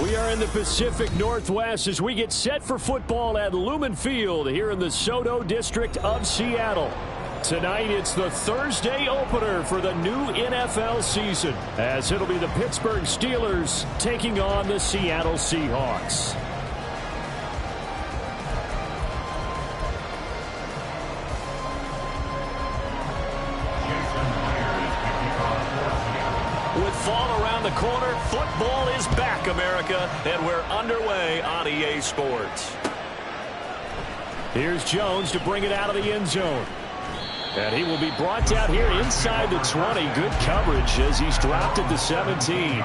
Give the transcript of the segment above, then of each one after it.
We are in the Pacific Northwest as we get set for football at Lumen Field here in the Soto District of Seattle. Tonight, it's the Thursday opener for the new NFL season, as it'll be the Pittsburgh Steelers taking on the Seattle Seahawks. With fall around the corner, football is back, America, and we're underway on EA Sports. Here's Jones to bring it out of the end zone. And he will be brought down here inside the 20. Good coverage as he's dropped at the 17.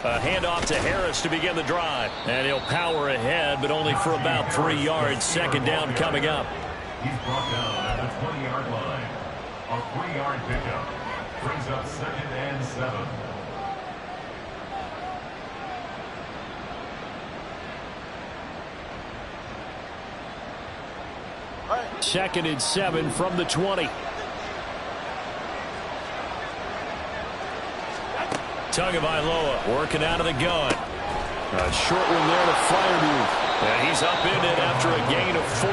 A handoff to Harris to begin the drive. And he'll power ahead, but only for about 3 yards. Second down coming up. He's brought down at the 20-yard line. A 3-yard pickup brings up 2nd and 7. All right. 2nd and 7 from the 20. Tagovailoa working out of the gun. A short one there to Freiermuth. And he's up in it after a gain of 4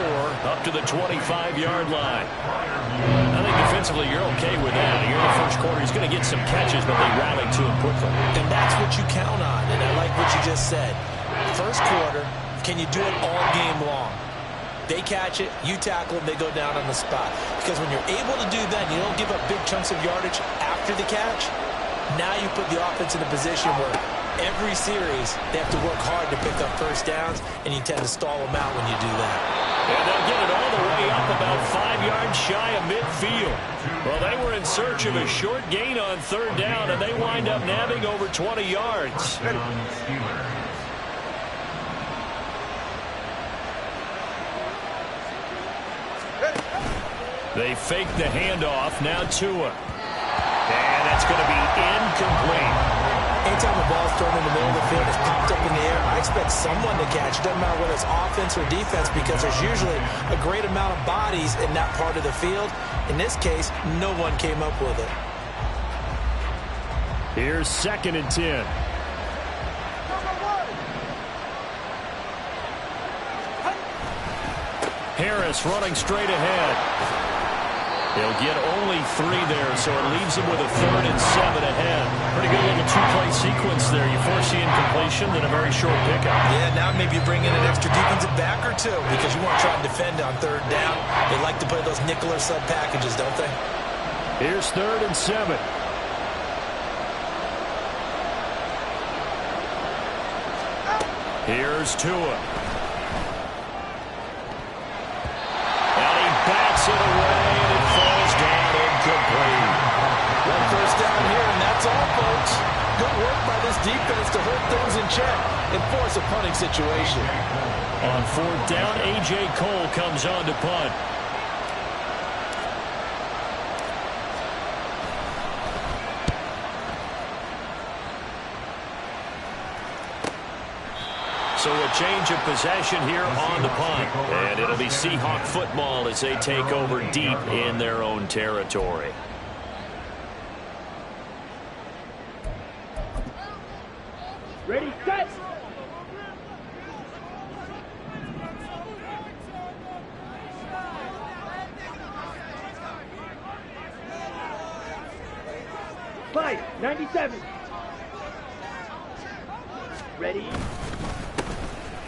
up to the 25-yard line. I think defensively you're okay with that. Here in the first quarter, he's going to get some catches, but they rallied to him quickly. And that's what you count on, and I like what you just said. First quarter, can you do it all game long? They catch it, you tackle them, they go down on the spot. Because when you're able to do that, and you don't give up big chunks of yardage after the catch, now you put the offense in a position where every series they have to work hard to pick up first downs, and you tend to stall them out when you do that. And they'll get it all the way up about 5 yards shy of midfield. Well, they were in search of a short gain on 3rd down, and they wind up nabbing over 20 yards. They fake the handoff. Now Tua. And it's going to be incomplete. Anytime the ball's thrown in the middle of the field, it's popped up in the air, I expect someone to catch. It doesn't matter whether it's offense or defense, because there's usually a great amount of bodies in that part of the field. In this case, no one came up with it. Here's 2nd and 10. Harris running straight ahead. He'll get only 3 there, so it leaves him with a 3rd and 7 ahead. Pretty good little 2-play sequence there. You force the incompletion, then a very short pickup. Yeah, now maybe you bring in an extra defensive back or 2 because you want to try and defend on 3rd down. They like to play those nickel or sub packages, don't they? Here's 3rd and 7. Here's Tua. And he backs it away. One first down here, and that's all, folks. Good work by this defense to hold things in check and force a punting situation. On 4th down, A.J. Cole comes on to punt. So a change of possession here on the punt. And it'll be Seahawk football as they take over deep in their own territory. Ready, set! Five, 97. Ready?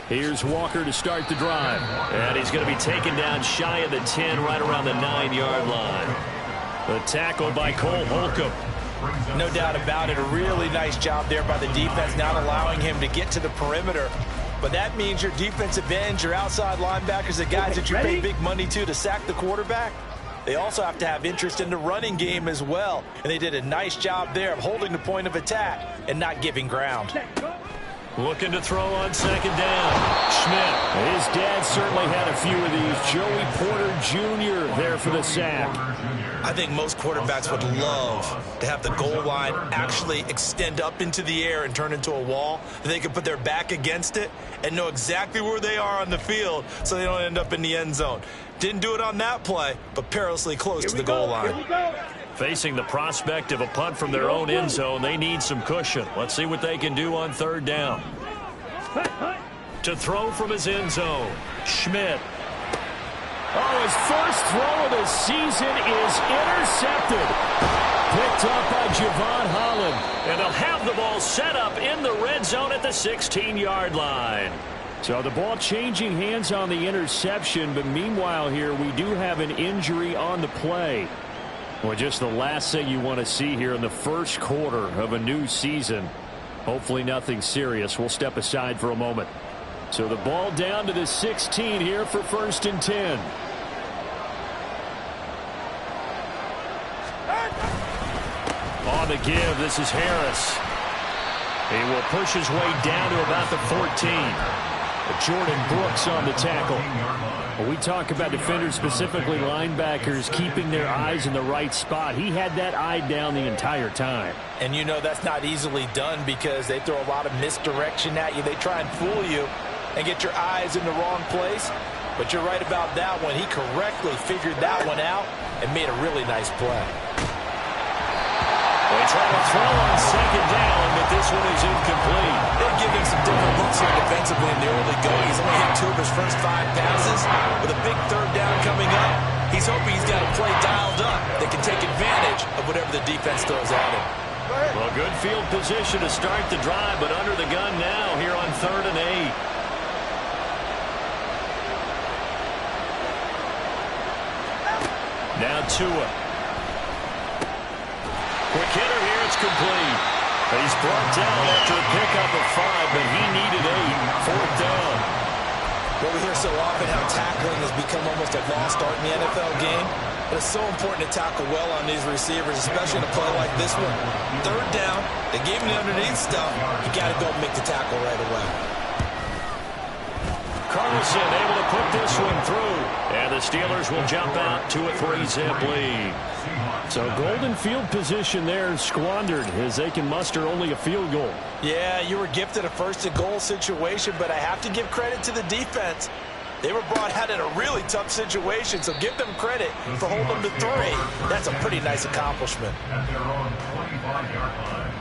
Here's Walker to start the drive. And he's going to be taken down shy of the 10, right around the 9-yard line. The tackle by Cole Holcomb. No doubt about it. A really nice job there by the defense, not allowing him to get to the perimeter. But that means your defensive ends, your outside linebackers, the guys that you pay big money to sack the quarterback, they also have to have interest in the running game as well. And they did a nice job there of holding the point of attack and not giving ground. Looking to throw on second down. Schmidt. His dad certainly had a few of these. Joey Porter Jr. there for the sack. I think most quarterbacks would love to have the goal line actually extend up into the air and turn into a wall. They can put their back against it and know exactly where they are on the field so they don't end up in the end zone. Didn't do it on that play, but perilously close to the goal line. Facing the prospect of a punt from their own end zone, they need some cushion. Let's see what they can do on third down. To throw from his end zone, Schmidt. Oh, his first throw of the season is intercepted. Picked up by Javon Holland. And they'll have the ball set up in the red zone at the 16-yard line. So the ball changing hands on the interception, but meanwhile here we do have an injury on the play. Well, just the last thing you want to see here in the first quarter of a new season. Hopefully nothing serious. We'll step aside for a moment. So the ball down to the 16 here for 1st and 10. On the give, this is Harris. He will push his way down to about the 14. Jordan Brooks on the tackle. When we talk about defenders, specifically linebackers, keeping their eyes in the right spot. He had that eye down the entire time. And you know that's not easily done because they throw a lot of misdirection at you. They try and fool you and get your eyes in the wrong place. But you're right about that one. He correctly figured that one out and made a really nice play. They try to throw on second down, but this one is incomplete. They've given him some different looks here defensively in the early going. He's only hit 2 of his first 5 passes. With a big third down coming up, he's hoping he's got a play dialed up that can take advantage of whatever the defense throws at him. Well, good field position to start the drive, but under the gun now here on 3rd and 8. Now Tua. Quick hitter here, it's complete. He's brought down after a pickup of 5, but he needed 8. 4th down. Well, we hear so often how tackling has become almost a lost art in the NFL game. But it's so important to tackle well on these receivers, especially in a play like this one. 3rd down, they gave him the underneath stuff. You got to go and make the tackle right away. Carlson able to put this one through. And the Steelers will jump out to a 3-zip lead. So golden field position there squandered as they can muster only a field goal. Yeah, you were gifted a 1st and goal situation, but I have to give credit to the defense. They were brought out in a really tough situation, so give them credit for holding them to 3. That's a pretty nice accomplishment. At their own 25-yard line.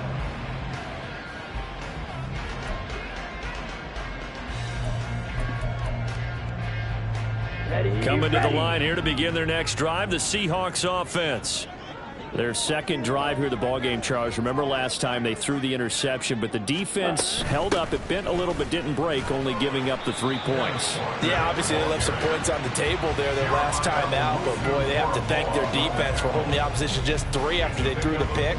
Coming to the line here to begin their next drive, the Seahawks offense. Their second drive here, the ballgame, Charles. Remember last time they threw the interception, but the defense held up. It bent a little but didn't break, only giving up the 3 points. Yeah, obviously they left some points on the table there their last time out, but boy, they have to thank their defense for holding the opposition just 3 after they threw the pick.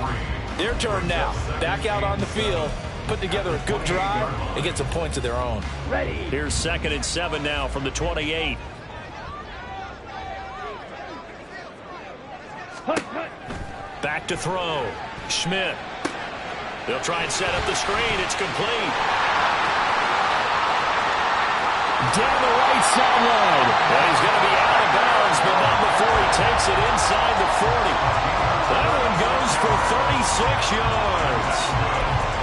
Their turn now. Back out on the field, put together a good drive, and get some points of their own. Ready. Here's 2nd and 7 now from the 28. Back to throw. Schmidt. They'll try and set up the screen. It's complete. Down the right sideline. And he's going to be out of bounds, but not before he takes it inside the 40. That one goes for 36 yards.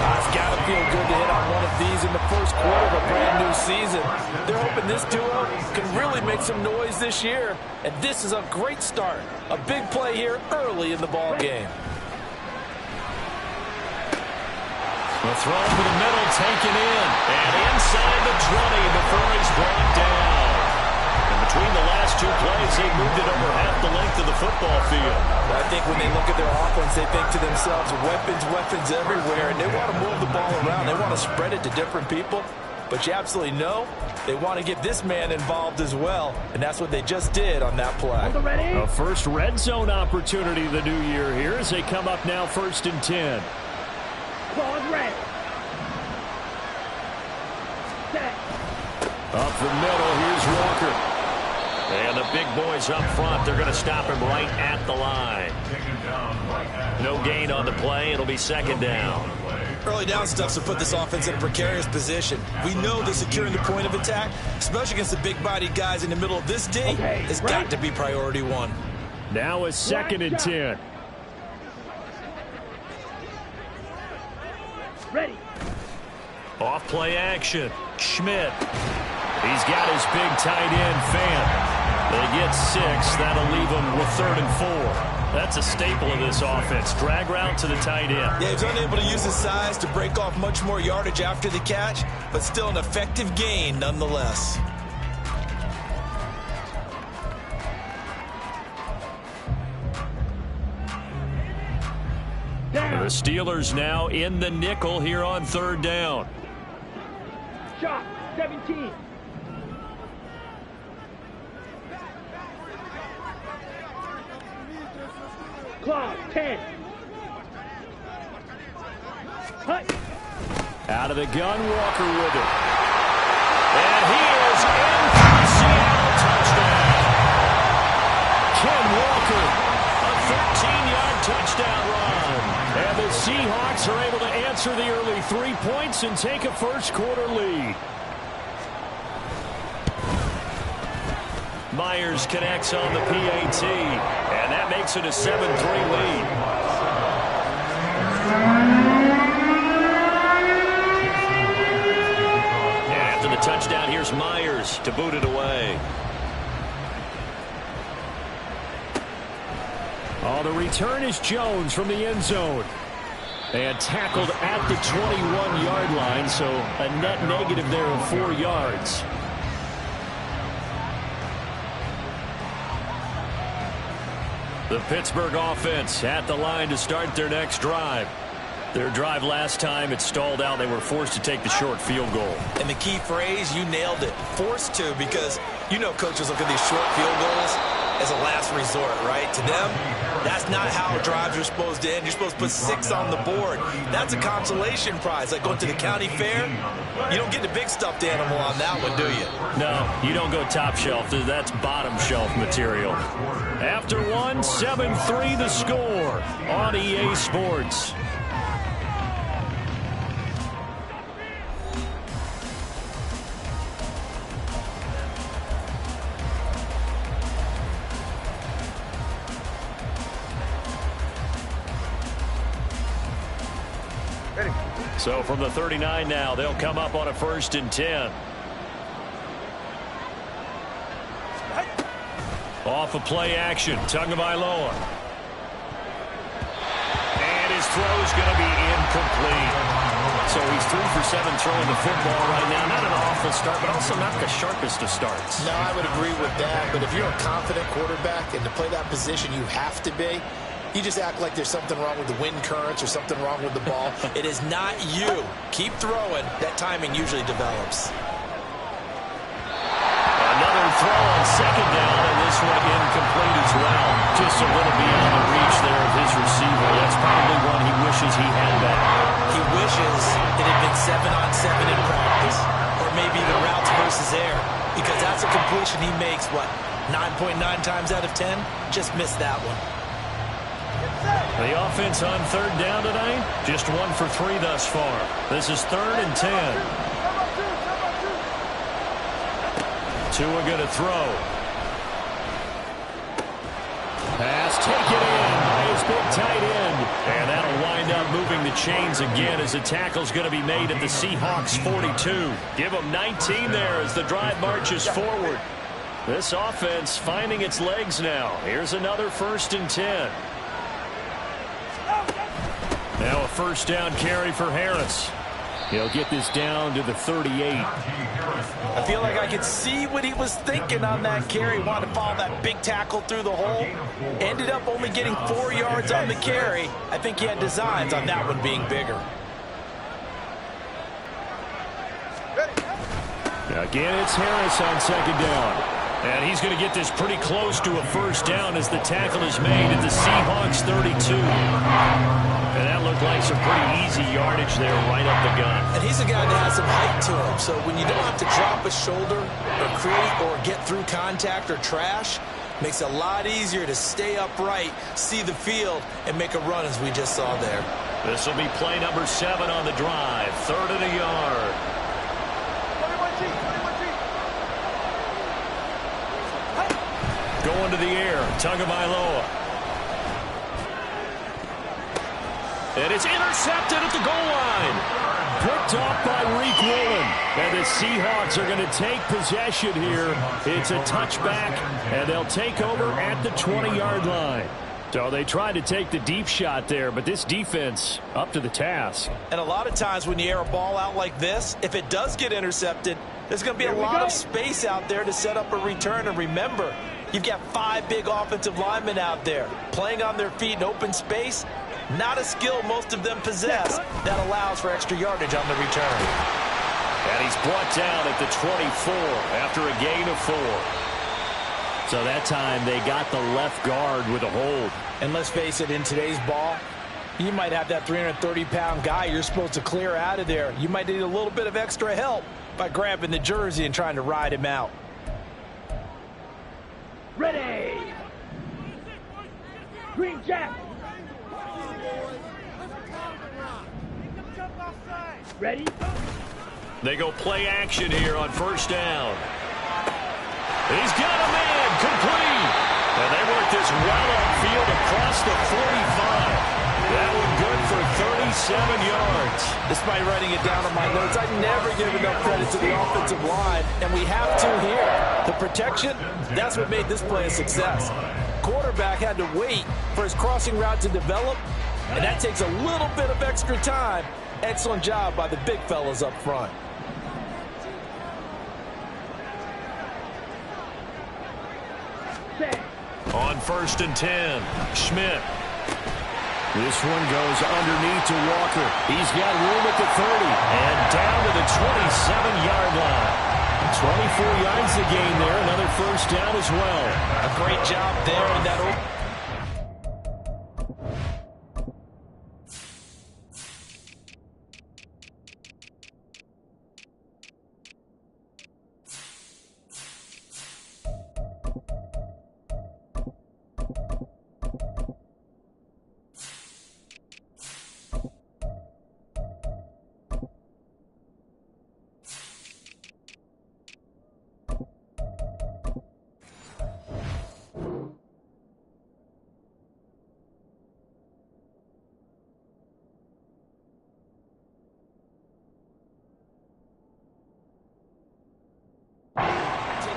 It's got to feel good to hit on one of these in the first quarter of a brand new season. They're hoping this duo can really make some noise this year, and this is a great start. A big play here early in the ball game. The throw to the middle, taken in, and inside the 20 before he's brought down. And between the last 2 plays, they moved it over half the length of the football field. I think when they look at their offense, they think to themselves, weapons everywhere, and they want to move the ball around. They want to spread it to different people, but you absolutely know they want to get this man involved as well, and that's what they just did on that play. A first red zone opportunity the new year here as they come up now 1st and 10. Ball red. Set. Up the middle, here's Walker. And the big boys up front, they're going to stop him right at the line. No gain on the play. It'll be 2nd down. Early early down stuff's to put this offense in a precarious position. We know that securing the point of attack, especially against the big-bodied guys in the middle of this D, has got to be priority one. Now a 2nd and 10. Ready. Off play action. Schmidt. He's got his big tight end fan. They get 6. That'll leave them with 3rd and 4. That's a staple of this offense. Drag route to the tight end. Yeah, he's unable to use his size to break off much more yardage after the catch, but still an effective gain nonetheless. The Steelers now in the nickel here on 3rd down. Shot. 17. Clock. 10. Hut. Out of the gun, Walker with it. And he is in for the Seattle touchdown. Ken Walker, a 13-yard touchdown run. And the Seahawks are able to answer the early 3 points and take a first-quarter lead. Myers connects on the PAT, and that makes it a 7-3 lead. And after the touchdown, here's Myers to boot it away. Oh, the return is Jones from the end zone. And tackled at the 21-yard line, so a net negative there of 4 yards. The Pittsburgh offense at the line to start their next drive. Their drive last time, it stalled out. They were forced to take the short field goal. And the key phrase, you nailed it. Forced to, because you know coaches look at these short field goals as a last resort, right? To them, that's not how drives are supposed to end. You're supposed to put 6 on the board. That's a consolation prize. Like going to the county fair, you don't get the big stuffed animal on that one, do you? No, you don't go top shelf. That's bottom shelf material. After one, 7-3 the score on EA Sports. So from the 39 now, they'll come up on a 1st and 10. Off of play action, Tagovailoa. And his throw is going to be incomplete. So he's 3 for 7 throwing the football right now. Not an awful start, but also not the sharpest of starts. No, I would agree with that. But if you're a confident quarterback and to play that position, you have to be. You just act like there's something wrong with the wind currents or something wrong with the ball. It is not you. Keep throwing. That timing usually develops. Another throw on 2nd down, and this one incomplete as well. Just a little beyond the reach there of his receiver. That's probably one he wishes he had back. He wishes it had been 7-on-7 in practice, or maybe the routes versus air, because that's a completion he makes, what, 9.9 times out of 10? Just missed that one. The offense on 3rd down tonight, just 1 for 3 thus far. This is 3rd and 10. Tua going to throw. Pass taken in by his big tight end. And that'll wind up moving the chains again as the tackle's going to be made at the Seahawks 42. Give them 19 there as the drive marches forward. This offense finding its legs now. Here's another 1st and 10. Now a 1st down carry for Harris. He'll get this down to the 38. I feel like I could see what he was thinking on that carry. Wanted to follow that big tackle through the hole. Ended up only getting 4 yards on the carry. I think he had designs on that one being bigger. Again, it's Harris on 2nd down. And he's going to get this pretty close to a 1st down as the tackle is made at the Seahawks 32. And that looked like some pretty easy yardage there right up the gun. And he's a guy that has some height to him. So when you don't have to drop a shoulder or create or get through contact or trash, makes it a lot easier to stay upright, see the field, and make a run as we just saw there. This will be play number 7 on the drive. 3rd and a yard. Going to the air. Tagovailoa. And it's intercepted at the goal line. Picked off by Reek Woolen. And the Seahawks are going to take possession here. It's a touchback, and they'll take over at the 20-yard line. So they tried to take the deep shot there, but this defense up to the task. And a lot of times when you air a ball out like this, if it does get intercepted, there's going to be a lot of space out there to set up a return. And remember, you've got 5 big offensive linemen out there playing on their feet in open space. Not a skill most of them possess that allows for extra yardage on the return. And he's brought down at the 24 after a gain of 4. So that time they got the left guard with a hold. And let's face it, in today's ball, you might have that 330-pound guy you're supposed to clear out of there. You might need a little bit of extra help by grabbing the jersey and trying to ride him out. Ready. Green Jack. Ready. They go play action here on 1st down. He's got a man complete. And they work this well upfield across the 45. That one good for 37 yards. Despite writing it down on my notes, I never give enough credit to the offensive line, and we have to here. The protection, that's what made this play a success. Quarterback had to wait for his crossing route to develop, and that takes a little bit of extra time. Excellent job by the big fellas up front. On 1st and 10, Schmidt. This one goes underneath to Walker. He's got room at the 30 and down to the 27-yard line. 24 yards to gain there. Another 1st down as well. A great job there in that.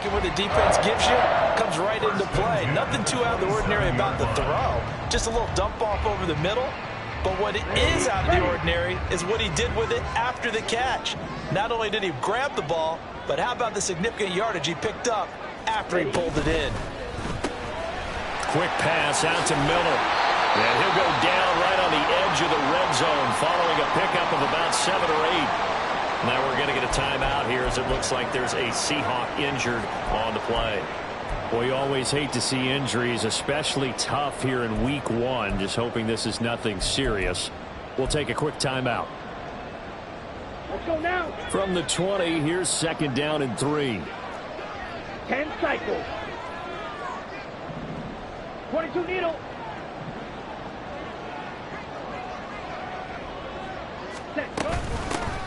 What the defense gives you comes right into play. Nothing too out of the ordinary about the throw. Just a little dump off over the middle. But what is out of the ordinary is what he did with it after the catch. Not only did he grab the ball, but how about the significant yardage he picked up after he pulled it in. Quick pass out to Miller. And he'll go down right on the edge of the red zone following a pickup of about 7 or 8. Now we're going to get a timeout here as it looks like there's a Seahawk injured on the play. Well, you always hate to see injuries, especially tough here in week 1. Just hoping this is nothing serious. We'll take a quick timeout. Let's go now. From the 20, here's 2nd down and 3. 10 cycles. 22 needle.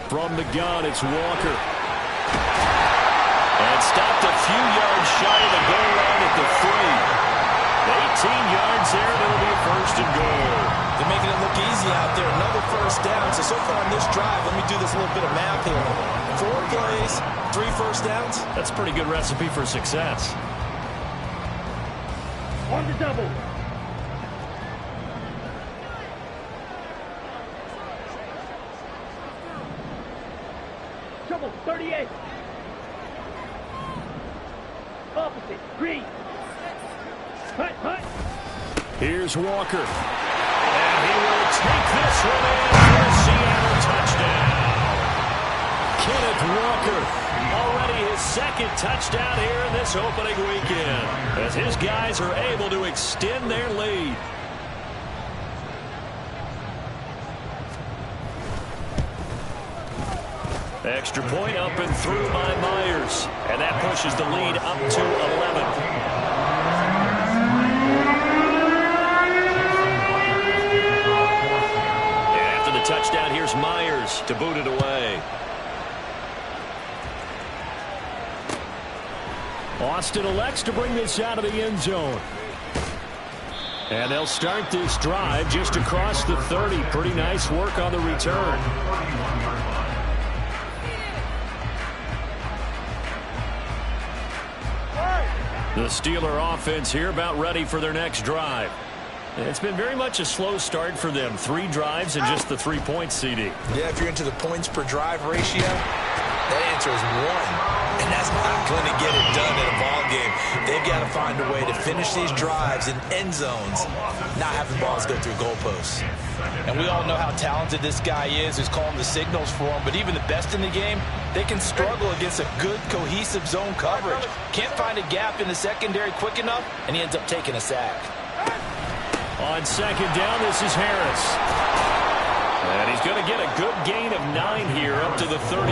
From the gun, it's Walker. And stopped a few yards shy of the goal line at the 3. 18 yards there, and it'll be a 1st and goal. They're making it look easy out there. Another 1st down. So far on this drive, let me do this little bit of math here. 4 plays, 3 1st downs. That's a pretty good recipe for success. On the double. Trouble, 38. Opposite, green. Hut, hut. Here's Walker. And he will take this one in for a Seattle touchdown. Kenneth Walker, already his 2nd touchdown here in this opening weekend, as his guys are able to extend their lead. Extra point up and through by Myers. And that pushes the lead up to 11. touchdown. Here's Myers to boot it away. Austin elects to bring this out of the end zone. And they'll start this drive just across the 30. Pretty nice work on the return. The Steeler offense here about ready for their next drive. It's been very much a slow start for them. 3 drives and just the 3 points, CD. Yeah, if you're into the points per drive ratio, that answer is 1. And that's not going to get it done in a ball game. They've got to find a way to finish these drives in end zones, not having balls go through goalposts. And we all know how talented this guy is who's calling the signals for him. But even the best in the game, they can struggle against a good, cohesive zone coverage. Can't find a gap in the secondary quick enough, and he ends up taking a sack. On second down, this is Harris. And he's going to get a good gain of 9 here up to the 34.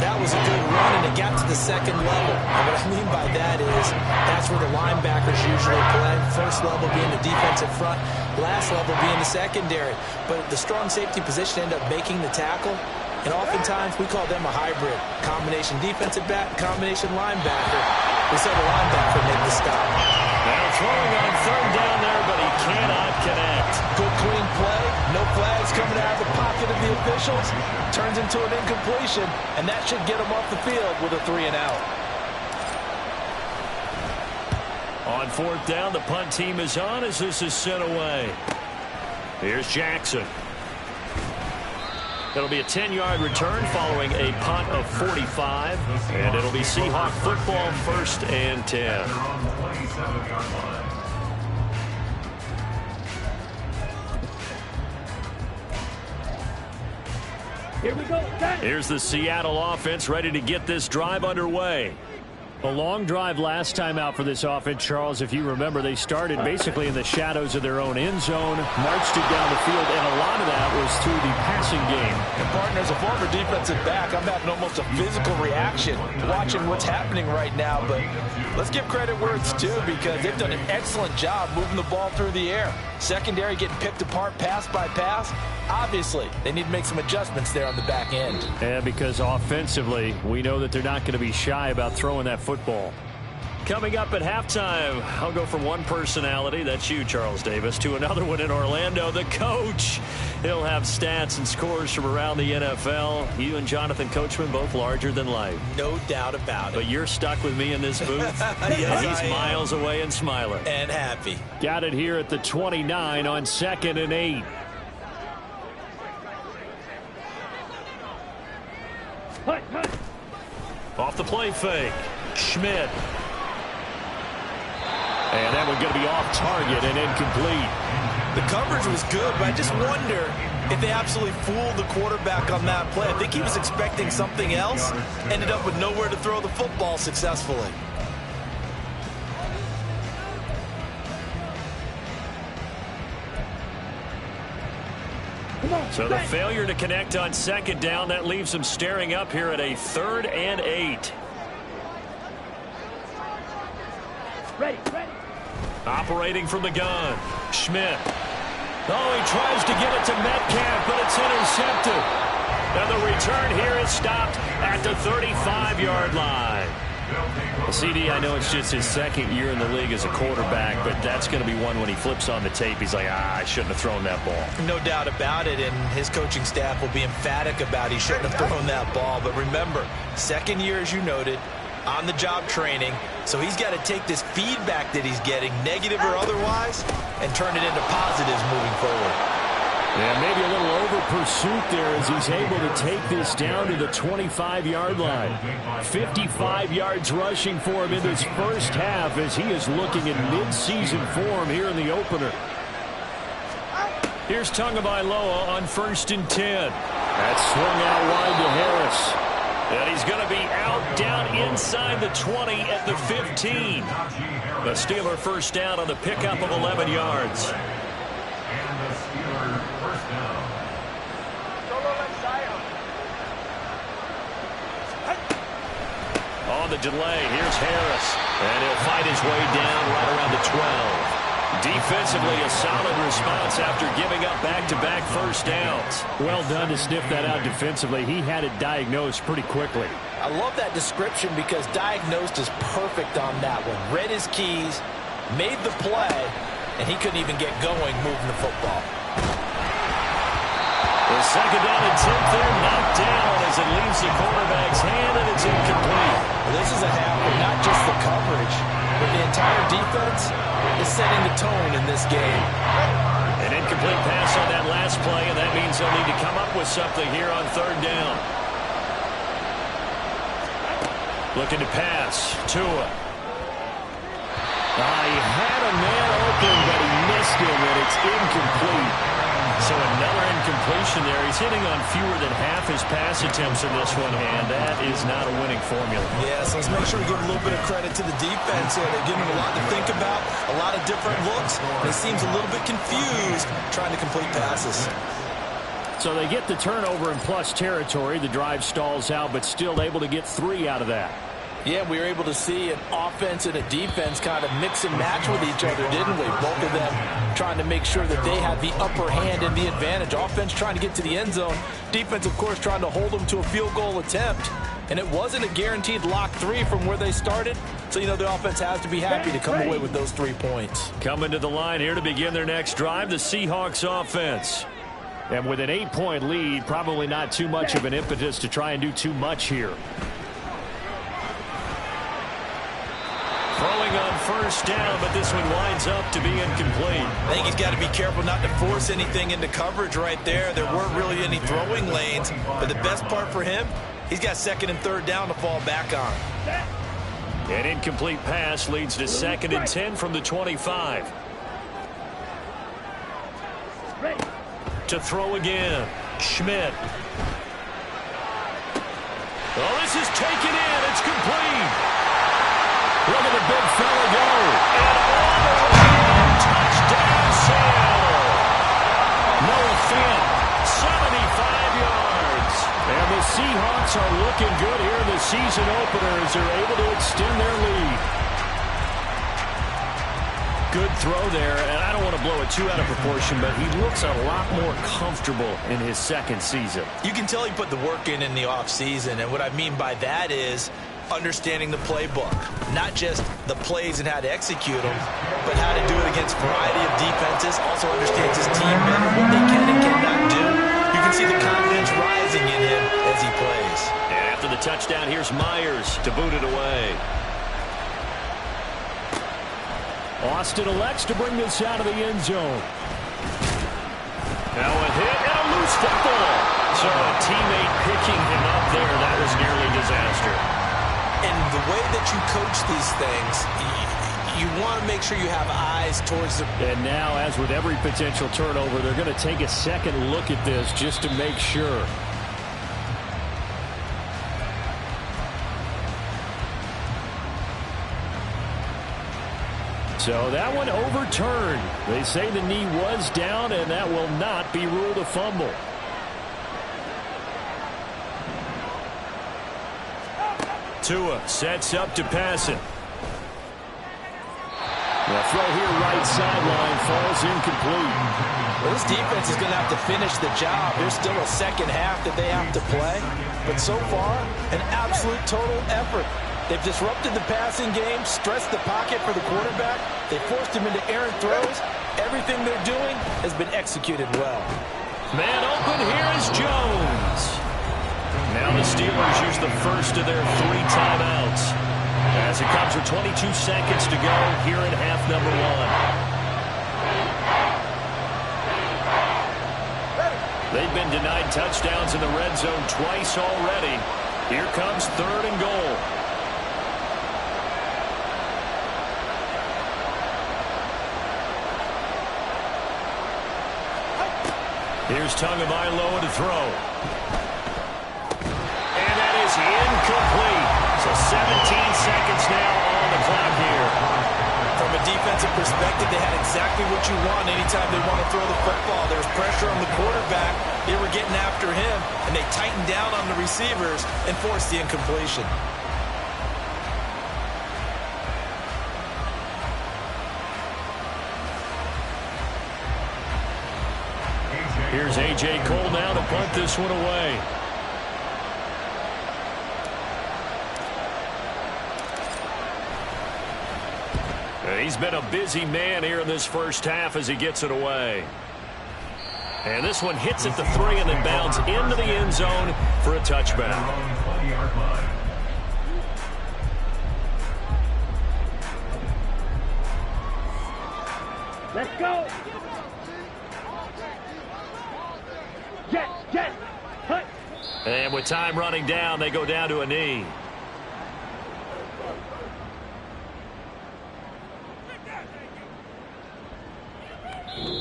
That was a good run, and it got to the second level. And what I mean by that is that's where the linebackers usually play. First level being the defensive front, last level being the secondary. But the strong safety position ended up making the tackle. And oftentimes we call them a hybrid. Combination defensive back, combination linebacker. We saw the linebacker make the stop. Now throwing on third down there, but he cannot connect. Good clean play. No flags coming out of the pocket of the officials. Turns into an incompletion, and that should get him off the field with a 3-and-out. On fourth down, the punt team is on as this is sent away. Here's Jackson. It'll be a 10-yard return following a punt of 45. And it'll be Seahawk football, 1st and 10. Here we go. Here's the Seattle offense ready to get this drive underway. A long drive last time out for this offense, Charles. If you remember, they started basically in the shadows of their own end zone, marched it down the field, and a lot of that was through the passing game. And partner, as a former defensive back, I'm having almost a physical reaction watching what's happening right now. But let's give credit where it's due, because they've done an excellent job moving the ball through the air. Secondary getting picked apart pass by pass. Obviously, they need to make some adjustments there on the back end. And because offensively, we know that they're not going to be shy about throwing that football. Coming up at halftime, I'll go from one personality, that's you, Charles Davis, to another one in Orlando, the coach. He'll have stats and scores from around the NFL. You and Jonathan Coachman, both larger than life. No doubt about it. But you're stuck with me in this booth. Yes, He's miles away and smiling. And happy. Got it here at the 29 on 2nd and 8. Off the play fake. Schmidt. And that one's going to be off target and incomplete. The coverage was good, but I just wonder if they absolutely fooled the quarterback on that play. I think he was expecting something else, ended up with nowhere to throw the football successfully. So the failure to connect on second down, that leaves them staring up here at a 3rd and 8. Ready. Operating from the gun. Schmidt. Oh, he tries to get it to Metcalf, but it's intercepted. And the return here is stopped at the 35-yard line. CD, I know it's just his 2nd year in the league as a quarterback, but that's going to be one when he flips on the tape. He's like, I shouldn't have thrown that ball. No doubt about it, and his coaching staff will be emphatic about he shouldn't have thrown that ball. But remember, 2nd year, as you noted, on-the-job training, so he's got to take this feedback that he's getting, negative or otherwise, and turn it into positives moving forward. Yeah, maybe a little over-pursuit there as he's able to take this down to the 25-yard line. 55 yards rushing for him in this first half as he is looking at mid-season form here in the opener. Here's Tagovailoa on 1st and 10. That's swung out wide to Harris. And he's going to be out down inside the 20 at the 15. The Steeler first down on the pickup of 11 yards. And the Steeler first down. On the delay, here's Harris. And he'll fight his way down right around the 12. Defensively, a solid response after giving up back-to-back first downs. Well done to sniff that out defensively. He had it diagnosed pretty quickly. I love that description because diagnosed is perfect on that one. Read his keys, made the play, and he couldn't even get going moving the football. The second down and 10th there, knocked down as it leaves the quarterback's hand, and it's incomplete. Well, this is a half where not just the coverage, but the entire defense is setting the tone in this game. An incomplete pass on that last play, and that means they'll need to come up with something here on third down. Looking to pass. Tua. He had a man open, but he missed him, and it's incomplete. So another incompletion there. He's hitting on fewer than half his pass attempts in this one, and that is not a winning formula. Yeah, so let's make sure we give a little bit of credit to the defense here. They're giving him a lot to think about, a lot of different looks, and he seems a little bit confused trying to complete passes. So they get the turnover in plus territory. The drive stalls out, but still able to get 3 out of that. Yeah, we were able to see an offense and a defense kind of mix and match with each other, didn't we? Both of them trying to make sure that they had the upper hand and the advantage. Offense trying to get to the end zone. Defense, of course, trying to hold them to a field goal attempt. And it wasn't a guaranteed lock 3 from where they started. So, you know, the offense has to be happy to come away with those 3 points. Coming to the line here to begin their next drive, the Seahawks offense. And with an 8-point lead, probably not too much of an impetus to try and do too much here. Throwing on first down, but this one winds up to be incomplete. I think he's got to be careful not to force anything into coverage right there. There weren't really any throwing lanes, but the best part for him, he's got second and third down to fall back on. An incomplete pass leads to second and 10 from the 25. To throw again, Schmidt. Oh, this is taken in. It's complete. Look at the big fella go. And all the way in. Touchdown, Seattle. Noah Fant, 75 yards. And the Seahawks are looking good here in the season opener as they're able to extend their lead. Good throw there, and I don't want to blow it too out of proportion, but he looks a lot more comfortable in his second season. You can tell he put the work in the offseason, and what I mean by that is understanding the playbook. Not just the plays and how to execute them, but how to do it against a variety of defenses. Also understands his team better, what they can and cannot do. You can see the confidence rising in him as he plays. And after the touchdown, here's Myers to boot it away. Austin elects to bring this out of the end zone. Now a hit and a loose football. So a teammate picking him up there, that was nearly disaster. And the way that you coach these things, you want to make sure you have eyes towards the... And now, as with every potential turnover, they're going to take a second look at this just to make sure. So that one overturned. They say the knee was down, and that will not be ruled a fumble. Tua sets up to pass it. The throw here right sideline falls incomplete. Well, this defense is going to have to finish the job. There's still a second half that they have to play. But so far, an absolute total effort. They've disrupted the passing game, stressed the pocket for the quarterback. They forced him into errant throws. Everything they're doing has been executed well. Man open, here is Jones. Now the Steelers use the first of their 3 timeouts. As it comes with 22 seconds to go here in half number 1. They've been denied touchdowns in the red zone twice already. Here comes third and goal. Here's Tagovailoa to throw. And that is incomplete. So 17 seconds now on the clock here. From a defensive perspective, they had exactly what you want anytime they want to throw the football. There was pressure on the quarterback. They were getting after him, and they tightened down on the receivers and forced the incompletion. Here's A.J. Cole now to punt this one away. He's been a busy man here in this first half as he gets it away. And this one hits at the 3 and then bounds into the end zone for a touchback. Let's go. Jet, hut. And with time running down, they go down to a knee.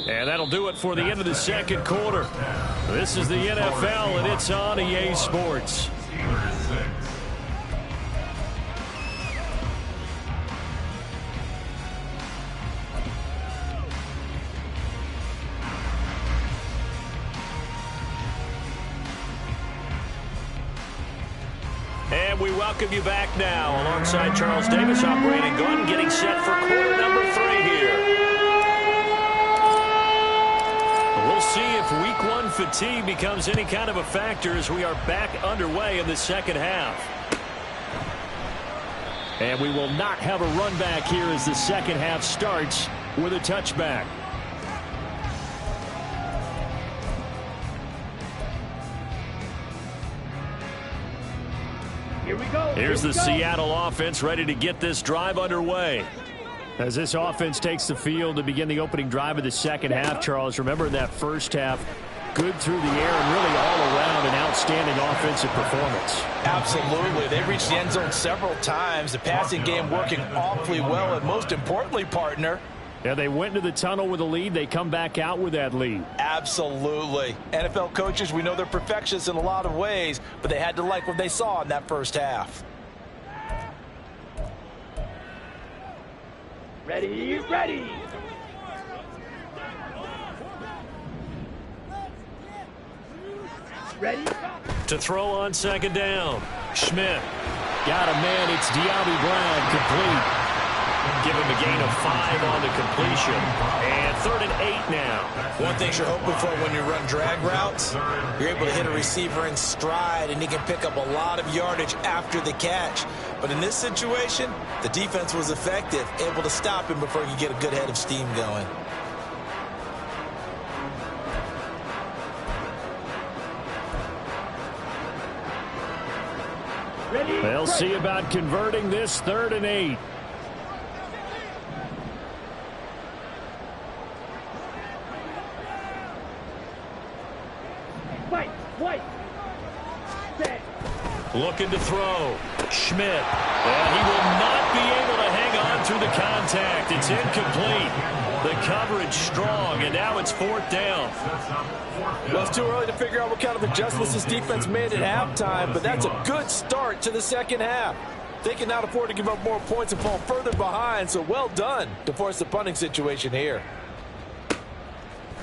And that'll do it for the end of the second quarter. This is the NFL, and it's on EA Sports. And we welcome you back now alongside Charles Davis, I'm Brandon Gunn, getting set for quarter number 3 here. We'll see if week 1 fatigue becomes any kind of a factor as we are back underway in the second half. And we will not have a run back here as the second half starts with a touchback. Here we go. Here's the Seattle offense ready to get this drive underway. As this offense takes the field to begin the opening drive of the second half, Charles, remember in that first half, good through the air and really all around an outstanding offensive performance. Absolutely. They reached the end zone several times. The passing game working awfully well, and most importantly, partner, yeah, they went into the tunnel with a lead. They come back out with that lead. Absolutely. NFL coaches, we know they're perfectionists in a lot of ways, but they had to like what they saw in that first half. Ready. Ready. To throw on second down. Schmidt. Got a man. It's De'Ami Brown complete. Give him a gain of 5 on the completion. And 3rd and 8 now. One thing you're hoping for when you run drag routes, you're able to hit a receiver in stride, and he can pick up a lot of yardage after the catch. But in this situation, the defense was effective, able to stop him before he could get a good head of steam going. They'll see about converting this 3rd and 8. White. Set. Looking to throw. Schmidt. And he will not be able to hang on through the contact. It's incomplete. The coverage strong, and now it's 4th down. Well, it's too early to figure out what kind of adjustments this defense made at halftime, but that's a good start to the second half. They can now afford to give up more points and fall further behind, so well done to force the punting situation here.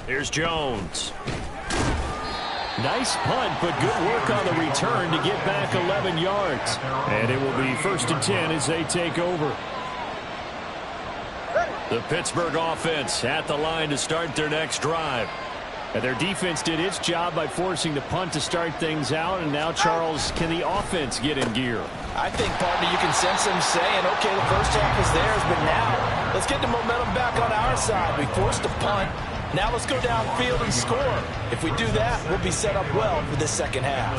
Here's Jones. Nice punt, but good work on the return to get back 11 yards. And it will be 1st and 10 as they take over. The Pittsburgh offense at the line to start their next drive. And their defense did its job by forcing the punt to start things out. And now, Charles, can the offense get in gear? I think, partner, you can sense them saying, okay, the first half is theirs, but now let's get the momentum back on our side. We forced a punt. Now let's go downfield and score. If we do that, we'll be set up well for this second half.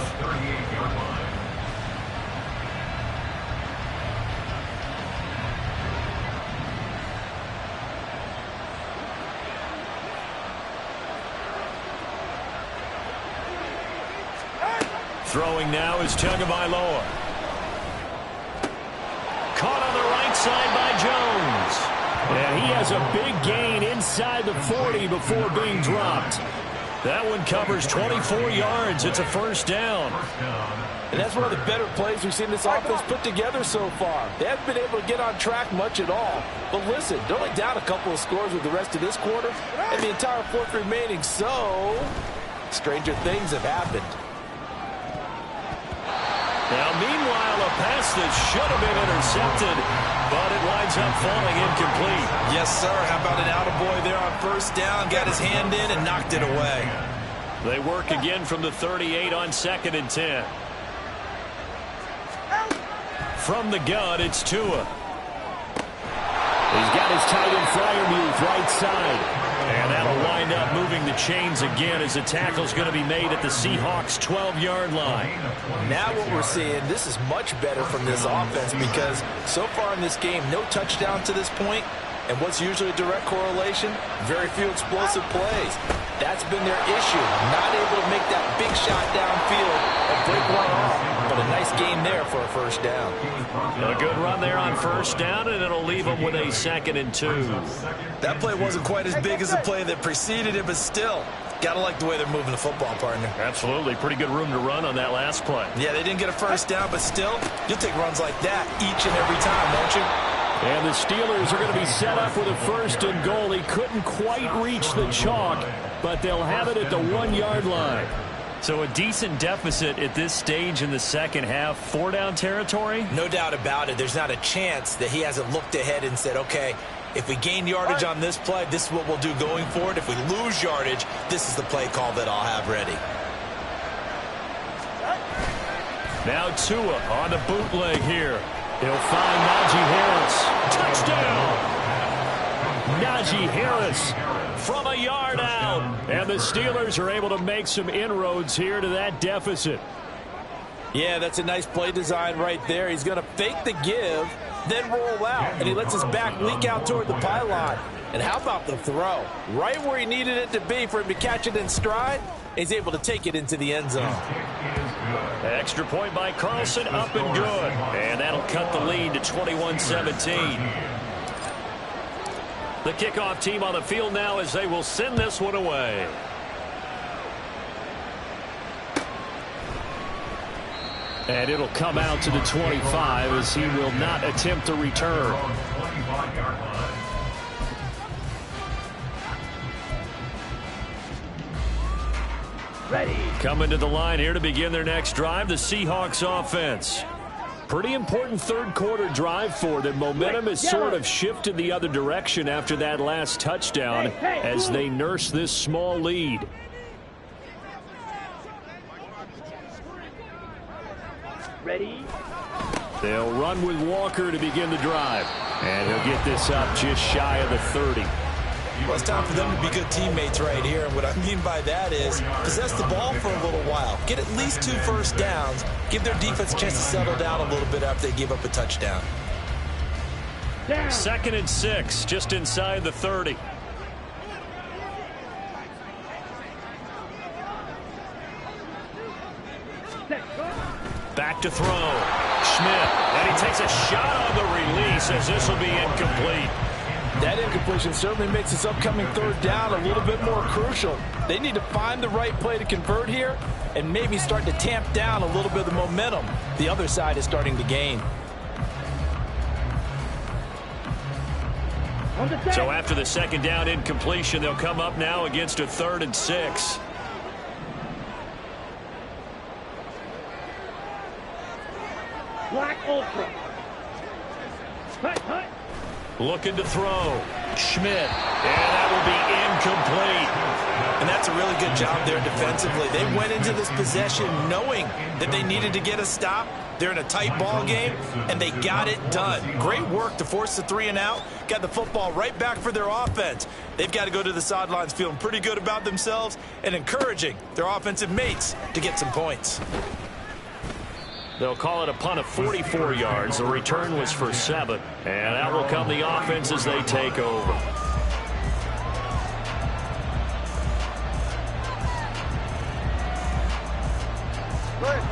Throwing now is Tagovailoa. Caught on the right side by Jones. And he has a big gain inside the 40 before being dropped. That one covers 24 yards. It's a 1st down. And that's one of the better plays we've seen this offense put together so far. They haven't been able to get on track much at all. But listen, they're only down a couple of scores with the rest of this quarter and the entire 4th remaining. So, stranger things have happened. Now, meanwhile, a pass that should have been intercepted, but it winds up falling incomplete. Yes, sir. How about an attaboy there on 1st down? Got his hand in and knocked it away. They work again from the 38 on 2nd and 10. From the gun, it's Tua. He's got his tight end Freiermuth right side. And that'll wind up moving the chains again as the tackle's going to be made at the Seahawks' 12-yard line. Now what we're seeing, this is much better from this offense because so far in this game, no touchdown to this point. And what's usually a direct correlation? Very few explosive plays. That's been their issue. Not able to make that big shot downfield and break one off. But a nice game there for a first down. A good run there on first down, and it'll leave them with a 2nd and 2. That play wasn't quite as big as the play that preceded it, but still, got to like the way they're moving the football, partner. Absolutely. Pretty good room to run on that last play. Yeah, they didn't get a first down, but still, you'll take runs like that each and every time, won't you? And the Steelers are going to be set up with a 1st and goal. He couldn't quite reach the chalk, but they'll have it at the 1-yard line. So a decent deficit at this stage in the second half. 4-down territory? No doubt about it. There's not a chance that he hasn't looked ahead and said, okay, if we gain yardage on this play, this is what we'll do going forward. If we lose yardage, this is the play call that I'll have ready. Now Tua on the bootleg here. He'll find Najee Harris. Touchdown! Najee Harris from a yard out. And the Steelers are able to make some inroads here to that deficit. Yeah, that's a nice play design right there. He's going to fake the give, then roll out. And he lets his back leak out toward the pylon. And how about the throw? Right where he needed it to be for him to catch it in stride. He's able to take it into the end zone. Extra point by Carlson, up and good. And that'll cut the lead to 21-17. The kickoff team on the field now as they will send this one away. And it'll come out to the 25 as he will not attempt to return. Ready. Coming to the line here to begin their next drive, the Seahawks offense. Pretty important third quarter drive for them. Momentum has sort of shifted the other direction after that last touchdown as they nurse this small lead. Ready. They'll run with Walker to begin the drive. And he'll get this up just shy of the 30. Well, it's time for them to be good teammates right here. And what I mean by that is possess the ball for a little while. Get at least 2 first downs. Give their defense a chance to settle down a little bit after they give up a touchdown. 2nd and 6, just inside the 30. Back to throw. Schmidt. And he takes a shot on the release as this will be incomplete. That incompletion certainly makes this upcoming third down a little bit more crucial. They need to find the right play to convert here and maybe start to tamp down a little bit of the momentum the other side is starting to gain. So after the 2nd down incompletion, they'll come up now against a 3rd and 6. Black Ultra. Hut, hut. Looking to throw. Schmidt. And that will be incomplete. And that's a really good job there defensively. They went into this possession knowing that they needed to get a stop. They're in a tight ball game, and they got it done. Great work to force the 3 and out. Got the football right back for their offense. They've got to go to the sidelines feeling pretty good about themselves and encouraging their offensive mates to get some points. They'll call it a punt of 44 yards. The return was for 7. And out will come the offense as they take over.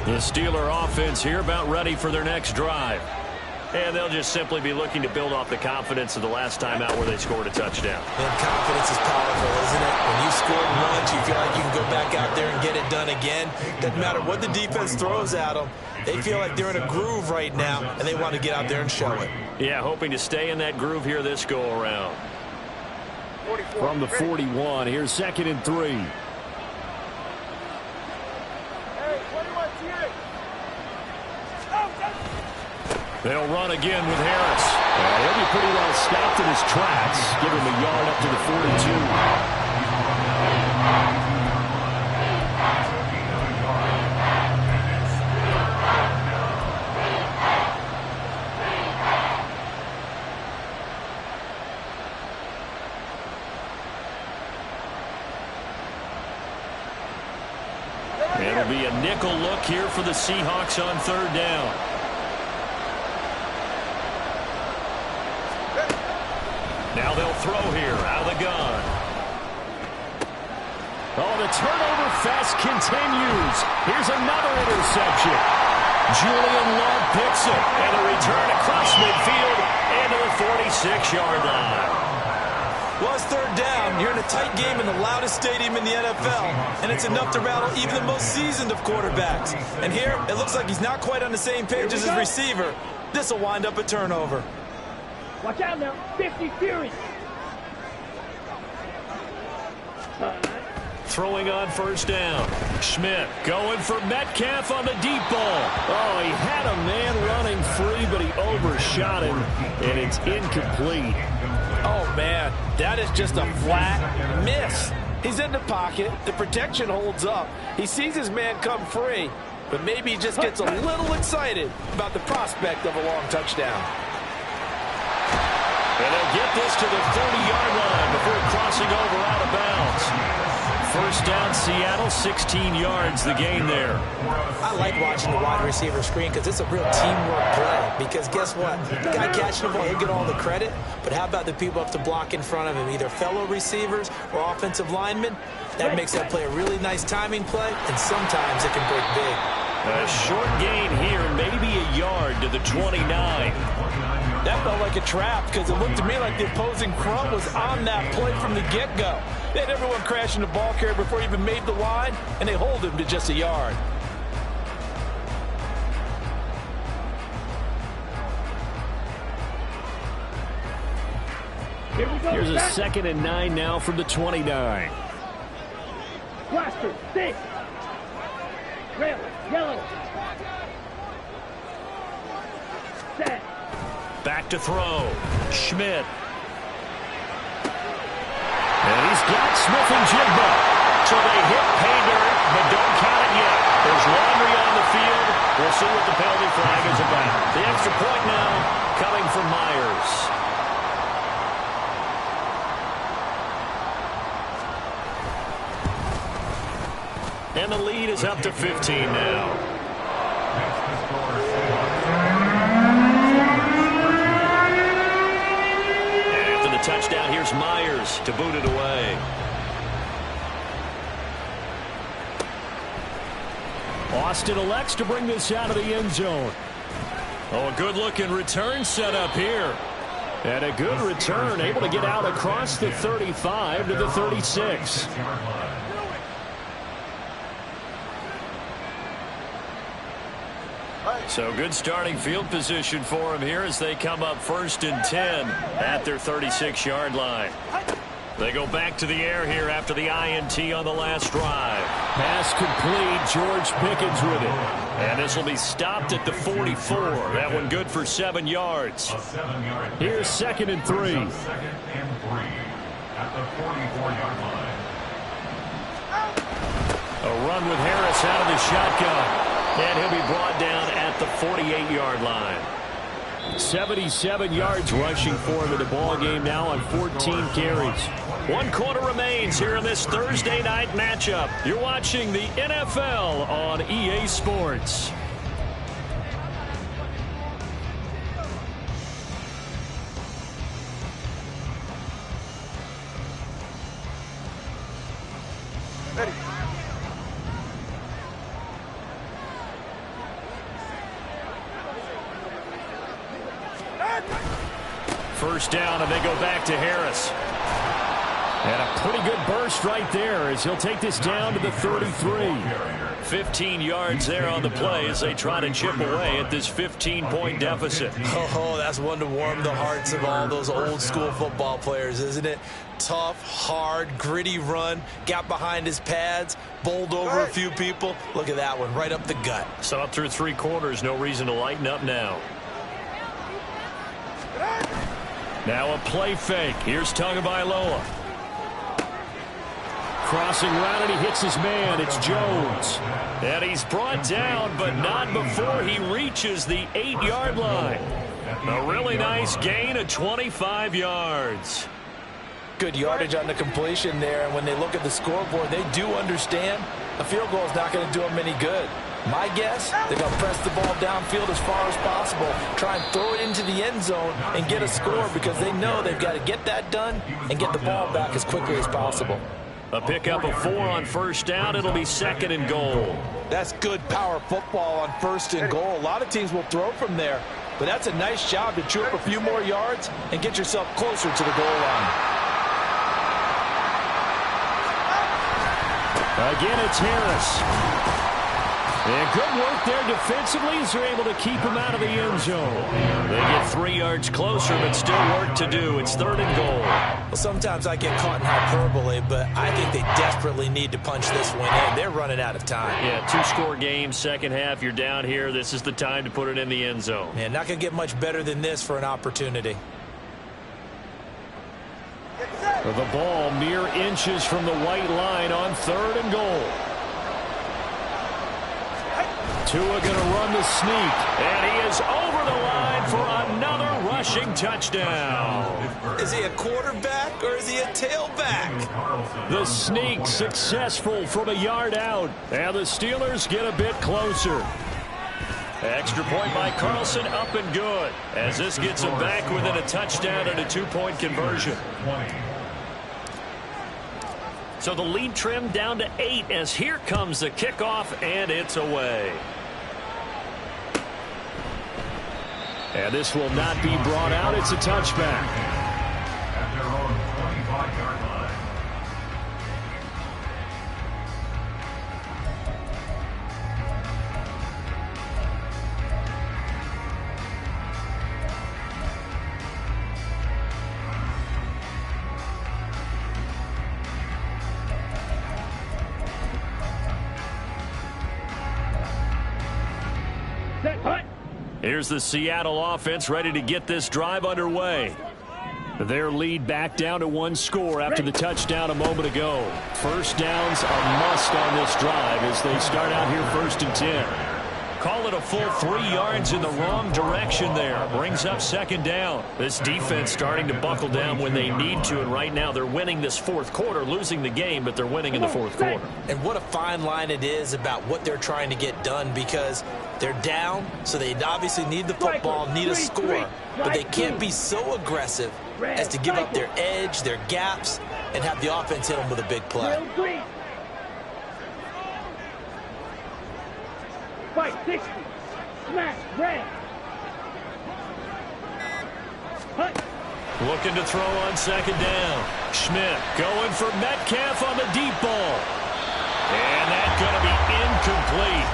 The Steeler offense here about ready for their next drive. And they'll just simply be looking to build off the confidence of the last time out where they scored a touchdown. And confidence is powerful, isn't it? When you scored once, you feel like you can go back out there and get it done again. Doesn't matter what the defense throws at them. They feel like they're in a groove right now, and they want to get out there and show it. Yeah, hoping to stay in that groove here this go-around. From the 41, here's 2nd and 3. They'll run again with Harris. He'll be pretty well stopped in his tracks. Give him a yard up to the 42. be a nickel look here for the Seahawks on third down. Now they'll throw here out of the gun. Oh, the turnover fest continues. Here's another interception. Julian Love picks it, and a return across midfield into the 46-yard line. Well, it's third down. You're in a tight game in the loudest stadium in the NFL, and it's enough to rattle even the most seasoned of quarterbacks. And here, it looks like he's not quite on the same page as his receiver. This will wind up a turnover. Watch out now. 50 Fury. Throwing on first down. Schmidt going for Metcalf on the deep ball. Oh, he had a man running free, but he overshot him, and it's incomplete. Oh, man, that is just a flat miss. He's in the pocket. The protection holds up. He sees his man come free, but maybe he just gets a little excited about the prospect of a long touchdown. And they'll get this to the 30-yard line before crossing over out of bounds. First down, Seattle, 16 yards, the gain there. I like watching the wide receiver screen because it's a real teamwork play. Because guess what? The guy catching the ball, he'll get all the credit. But how about the people up to block in front of him, either fellow receivers or offensive linemen? That makes that play a really nice timing play, and sometimes it can break big. A short gain here, maybe a yard to the 29. That felt like a trap because it looked to me like the opposing front was on that play from the get-go. They had everyone crashing the ball carrier before he even made the line, and they hold him to just a yard. Here's a 2nd and 9 now from the 29. Blaster, 6. Red, yellow. Set. Back to throw. Schmidt. And he's got Smith and Jigba. So they hit pay dirt, but don't count it yet. There's laundry on the field. We'll see what the penalty flag is about. The extra point now coming from Myers. And the lead is up to 15 now. And after the touchdown, here's Myers to boot it away. Austin elects to bring this out of the end zone. Oh, a good-looking return set up here. And a good return, able to get out across the 35 to the 36. So good starting field position for him here as they come up 1st and 10 at their 36-yard line. They go back to the air here after the INT on the last drive. Pass complete. George Pickens with it. And this will be stopped at the 44. That one good for 7 yards. Here's 2nd and 3. 2nd and 3 at the 44-yard line. A run with Harris out of the shotgun. And he'll be brought down at the 48-yard line. 77 yards rushing for him in the ball game now on 14 carries. 1 quarter remains here in this Thursday night matchup. You're watching the NFL on EA Sports. Ready. First down, and they go back to Harris. And a pretty good burst right there as he'll take this down to the 33. 15 yards there on the play as they try to chip away at this 15-point deficit. Oh, that's one to warm the hearts of all those old-school football players, isn't it? Tough, hard, gritty run, got behind his pads, bowled over a few people. Look at that one, right up the gut. So up through 3 quarters, no reason to lighten up now. Now a play fake. Here's Tagovailoa. Crossing route, and he hits his man. It's Jones. And he's brought down, but not before he reaches the 8-yard line. A really nice gain of 25 yards. Good yardage on the completion there, and when they look at the scoreboard, they do understand a field goal is not going to do them any good. My guess, they're going to press the ball downfield as far as possible, try and throw it into the end zone and get a score because they know they've got to get that done and get the ball back as quickly as possible. A pickup of 4 on first down. It'll be 2nd and goal. That's good power football on 1st and goal. A lot of teams will throw from there, but that's a nice job to chew up a few more yards and get yourself closer to the goal line. Again, it's Harris. And good work there defensively as they're able to keep him out of the end zone. They get 3 yards closer, but still work to do. It's 3rd and goal. Well, sometimes I get caught in hyperbole, but I think they desperately need to punch this one in. They're running out of time. Yeah, 2-score game, second half, you're down here. This is the time to put it in the end zone. Yeah, not going to get much better than this for an opportunity. The ball mere inches from the white line on 3rd and goal. Tua going to run the sneak, and he is over the line for another rushing touchdown. Is he a quarterback or is he a tailback? The sneak successful from a yard out, and the Steelers get a bit closer. Extra point by Carlson, up and good, as this gets him back within a touchdown and a 2-point conversion. So the lead trimmed down to 8 as here comes the kickoff, and it's away. And this will not be brought out. It's a touchback. At their own 25-yard line. Set, punt. Here's the Seattle offense ready to get this drive underway. Their lead back down to 1 score after the touchdown a moment ago. First downs a must on this drive as they start out here 1st and 10. Call it a full 3 yards in the wrong direction there. Brings up 2nd down. This defense starting to buckle down when they need to, and right now they're winning this 4th quarter, losing the game, but they're winning in the 4th quarter. And what a fine line it is about what they're trying to get done, because they're down, so they obviously need the football, need a score, but they can't be so aggressive as to give up their edge, their gaps, and have the offense hit them with a big play. Fight 60. Smash. Red. Hunt. Looking to throw on 2nd down. Schmidt going for Metcalf on the deep ball. And that's going to be incomplete.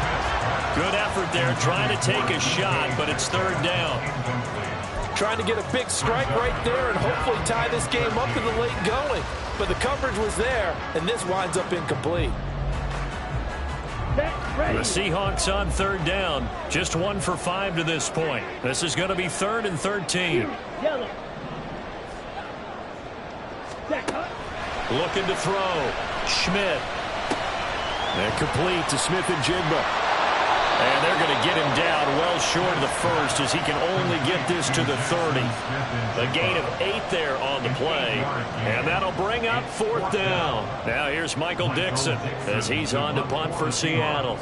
Good effort there trying to take a shot, but it's 3rd down. Trying to get a big strike right there and hopefully tie this game up in the late going. But the coverage was there, and this winds up incomplete. The Seahawks on 3rd down. Just 1 for 5 to this point. This is going to be 3rd and 13. Yellow. Looking to throw. Schmidt. And complete to Smith and Jigba. And they're going to get him down well short of the 1st as he can only get this to the 30. A gain of 8 there on the play. And that'll bring up 4th down. Now here's Michael Dixon as he's on to punt for Seattle.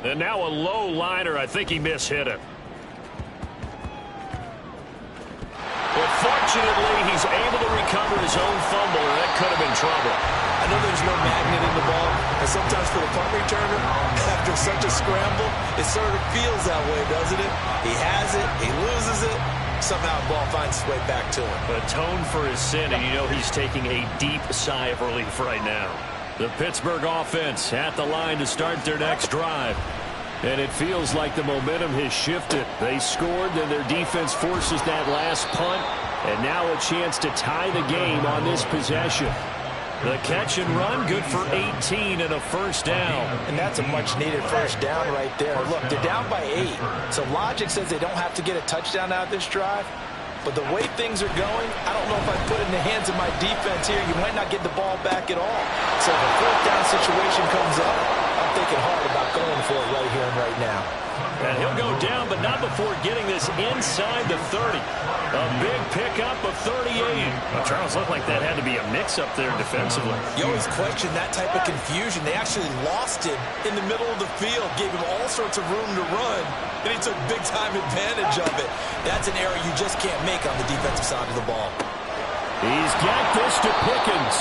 And now a low liner. I think he mishit it. But fortunately, he's able to recover his own fumble, or that could have been trouble. I know there's no magnet in the ball, and sometimes for the punt returner, after such a scramble, it sort of feels that way, doesn't it? He has it, he loses it, somehow the ball finds its way back to him. Atone for his sin, and you know he's taking a deep sigh of relief right now. The Pittsburgh offense at the line to start their next drive. And it feels like the momentum has shifted. They scored, then their defense forces that last punt. And now a chance to tie the game on this possession. The catch and run, good for 18 and a 1st down. And that's a much-needed 1st down right there. Look, they're down by 8. So logic says they don't have to get a touchdown out of this drive. But the way things are going, I don't know if I put it in the hands of my defense here. You might not get the ball back at all. So if a fourth down situation comes up, I'm thinking hard about going for it right here and right now. And he'll go down, but not before getting this inside the 30. A big pickup of 38. Well, Charles, looked like that had to be a mix-up there defensively. You always question that type of confusion. They actually lost him in the middle of the field, gave him all sorts of room to run, and he took big-time advantage of it. That's an error you just can't make on the defensive side of the ball. He's got this to Pickens.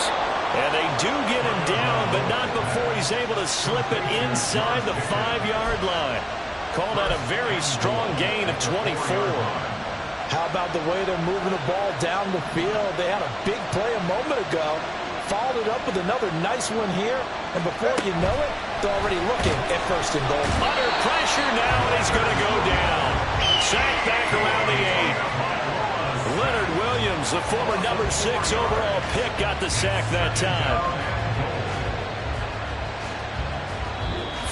And they do get him down, but not before he's able to slip it inside the 5-yard line. Call that a very strong gain of 24. How about the way they're moving the ball down the field? They had a big play a moment ago, followed it up with another nice one here, and before you know it, they're already looking at first and goal. Under pressure now, and he's going to go down. Sacked back around the 8. Leonard Williams, the former number 6 overall pick, got the sack that time.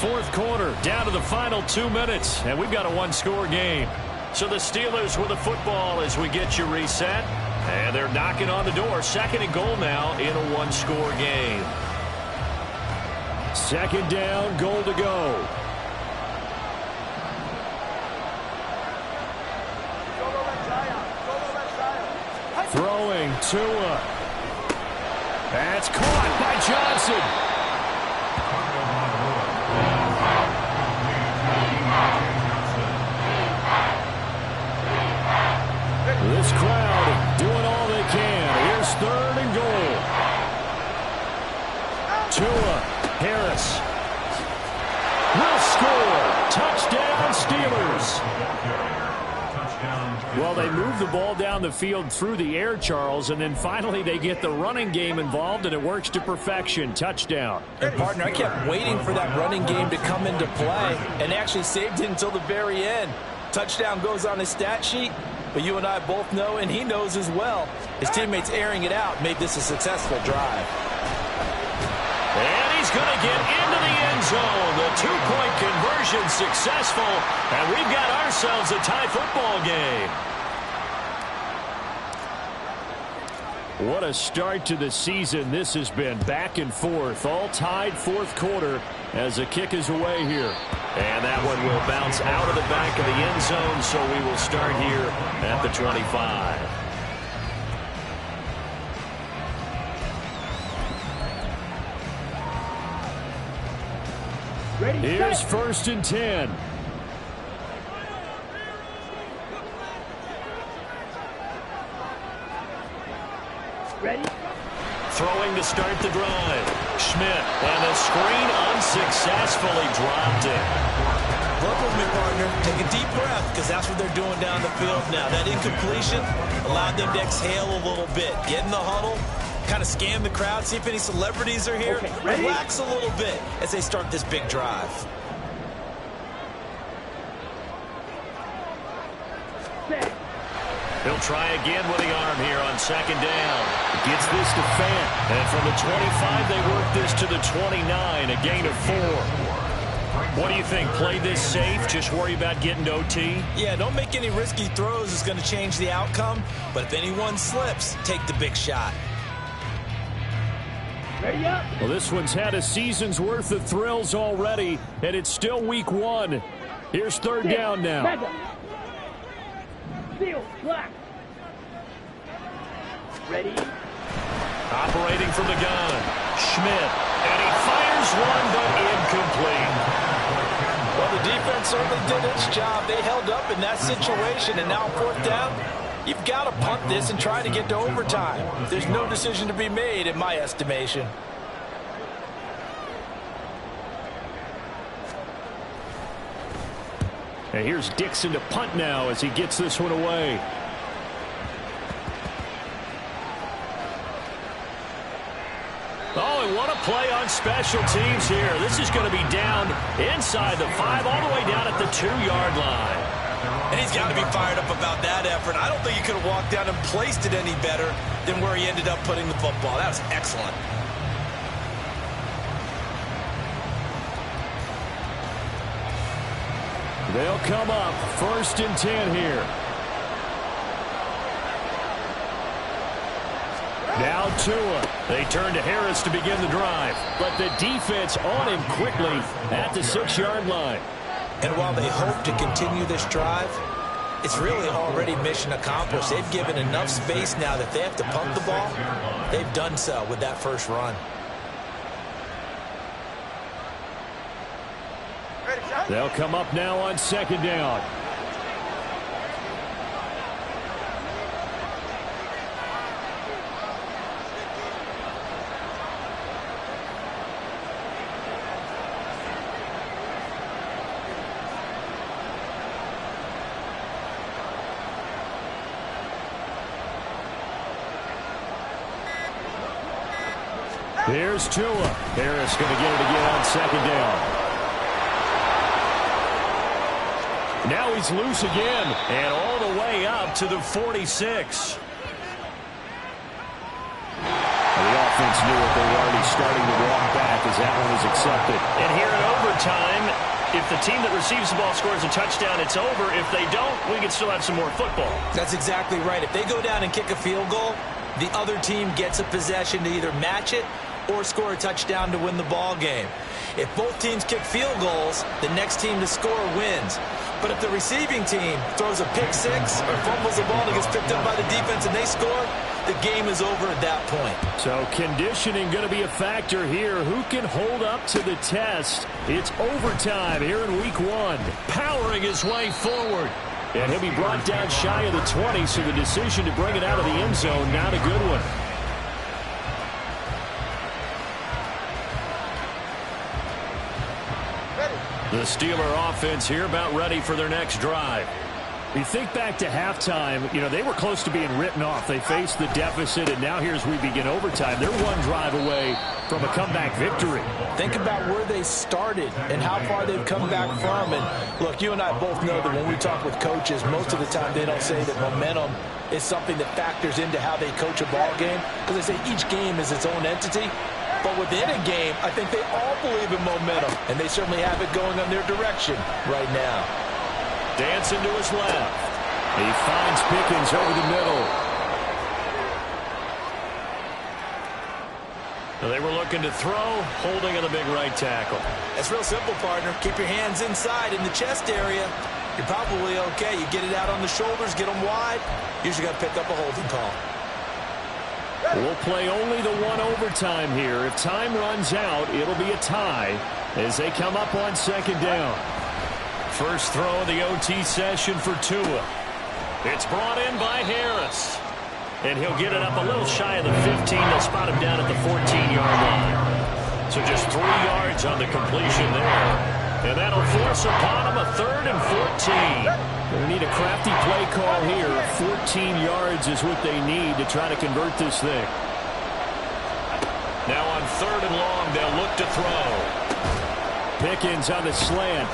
Fourth quarter, down to the final 2 minutes, and we've got a one-score game. So the Steelers with the football as we get you reset. And they're knocking on the door. Second and goal now in a one-score game. Second down, goal to go. Throwing Tua. That's caught by Johnson. This crowd doing all they can. Here's third and goal. Tua, Harris. Will score. Touchdown, Steelers. Well, they move the ball down the field through the air, Charles, and then finally they get the running game involved, and it works to perfection. Touchdown. And, partner, I kept waiting for that running game to come into play, and actually saved it until the very end. Touchdown goes on his stat sheet. But you and I both know, and he knows as well, his teammates airing it out made this a successful drive. And he's going to get into the end zone. The two-point conversion successful, and we've got ourselves a tie football game. What a start to the season this has been. Back and forth, all tied fourth quarter as the kick is away here. And that one will bounce out of the back of the end zone, so we will start here at the 25. Ready, Here's set. first and 10. Ready? Throwing to start the drive. Schmidt, and the screen unsuccessfully dropped it. Work with me, partner. Take a deep breath, because that's what they're doing down the field now. That incompletion allowed them to exhale a little bit. Get in the huddle, kind of scan the crowd, see if any celebrities are here. Okay, ready? Relax a little bit as they start this big drive. Set. He'll try again with the arm here on second down. Gets this to Fant. And from the 25, they work this to the 29, a gain of 4. What do you think? Play this safe? Just worry about getting to OT? Yeah, don't make any risky throws. It's going to change the outcome. But if anyone slips, take the big shot. Ready up. Well, this one's had a season's worth of thrills already, and it's still week 1. Here's third down now. Mega. Seal. Black. Ready. Operating from the gun. Schmidt. And he fires one, but incomplete. Well, the defense certainly did its job. They held up in that situation, and now fourth down, you've got to punt this and try to get to overtime. There's no decision to be made, in my estimation. And here's Dixon to punt now as he gets this one away. Oh, and what a play on special teams here. This is going to be down inside the 5, all the way down at the 2-yard line. And he's got to be fired up about that effort. I don't think he could have walked down and placed it any better than where he ended up putting the football. That was excellent. They'll come up first and 10 here. Now Tua. They turn to Harris to begin the drive. But the defense on him quickly at the 6-yard line. And while they hope to continue this drive, it's really already mission accomplished. They've given enough space now that they have to punt the ball. They've done so with that first run. They'll come up now on 2nd down. Here's Tua. Harris going to get it again on 2nd down. Now he's loose again, and all the way up to the 46. The offense knew it. They were already starting to walk back as that one is accepted. And here in overtime, if the team that receives the ball scores a touchdown, it's over. If they don't, we can still have some more football. That's exactly right. If they go down and kick a field goal, the other team gets a possession to either match it or score a touchdown to win the ball game. If both teams kick field goals, the next team to score wins. But if the receiving team throws a pick six or fumbles the ball and gets picked up by the defense and they score, the game is over at that point. So conditioning going to be a factor here. Who can hold up to the test? It's overtime here in week 1. Powering his way forward. And he'll be brought down shy of the 20, so the decision to bring it out of the end zone, not a good one. The Steeler offense here about ready for their next drive. You think back to halftime, they were close to being written off. They faced the deficit, and now here's we begin overtime. They're one drive away from a comeback victory. Think about where they started and how far they've come back from. And look, you and I both know that when we talk with coaches, most of the time they don't say that momentum is something that factors into how they coach a ball game, because they say each game is its own entity. But within a game, I think they all believe in momentum, and they certainly have it going on their direction right now. Dancing to his left. He finds Pickens over the middle. They were looking to throw, holding on the big right tackle. It's real simple, partner. Keep your hands inside in the chest area. You're probably okay. You get it out on the shoulders, get them wide. Usually got to pick up a holding call. We'll play only the one overtime here. If time runs out, it'll be a tie as they come up on 2nd down. First throw of the OT session for Tua. It's brought in by Harris. And he'll get it up a little shy of the 15. They'll spot him down at the 14-yard line. So just 3 yards on the completion there. And that'll force upon him a 3rd and 14. Going to need a crafty play call here. 14 yards is what they need to try to convert this thing. Now on 3rd and long, they'll look to throw. Pickens on the slant.